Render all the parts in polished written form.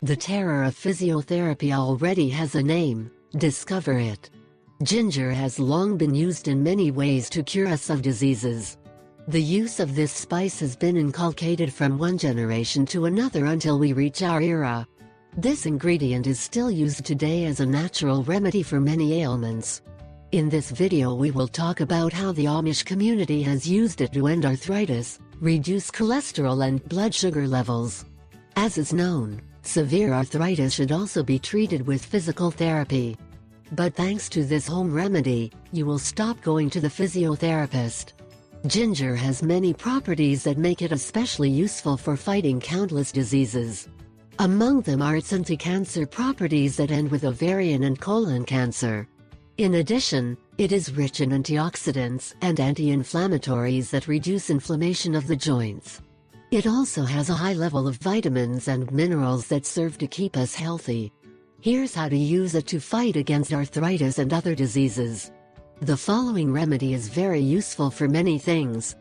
The terror of physiotherapy already has a name: discover it. Ginger has long been used in many ways to cure us of diseases. The use of this spice has been inculcated from one generation to another until we reach our era. This ingredient is still used today as a natural remedy for many ailments. In this video we will talk about how the Amish community has used it to end arthritis, reduce cholesterol and blood sugar levels. As is known, severe arthritis should also be treated with physical therapy. But thanks to this home remedy, you will stop going to the physiotherapist. Ginger has many properties that make it especially useful for fighting countless diseases. Among them are its anti-cancer properties that end with ovarian and colon cancer. In addition, it is rich in antioxidants and anti-inflammatories that reduce inflammation of the joints. It also has a high level of vitamins and minerals that serve to keep us healthy. Here's how to use it to fight against arthritis and other diseases. The following remedy is very useful for many things.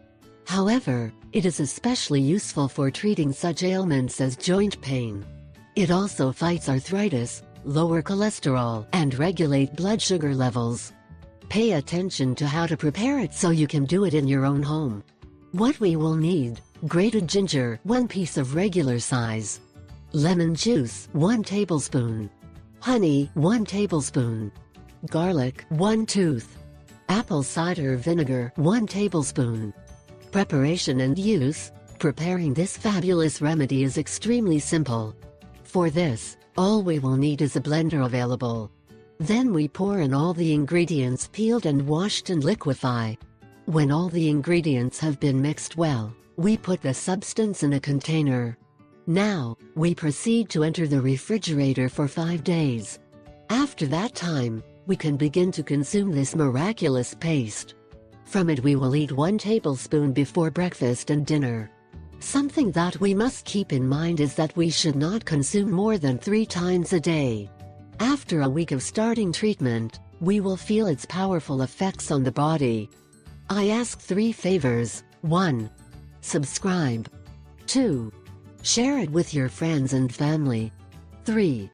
However, it is especially useful for treating such ailments as joint pain. It also fights arthritis, lower cholesterol, and regulate blood sugar levels. Pay attention to how to prepare it so you can do it in your own home. What we will need: grated ginger, 1 piece of regular size. Lemon juice, 1 tablespoon. Honey, 1 tablespoon. Garlic, 1 tooth. Apple cider vinegar, 1 tablespoon. Preparation and use: preparing this fabulous remedy is extremely simple. For this, all we will need is a blender available. Then we pour in all the ingredients peeled and washed and liquefy. When all the ingredients have been mixed well, we put the substance in a container. Now, we proceed to enter the refrigerator for 5 days. After that time, we can begin to consume this miraculous paste. From it we will eat 1 tablespoon before breakfast and dinner. Something that we must keep in mind is that we should not consume more than 3 times a day. After a week of starting treatment, we will feel its powerful effects on the body. I ask 3 favors. 1. Subscribe. 2. Share it with your friends and family. 3.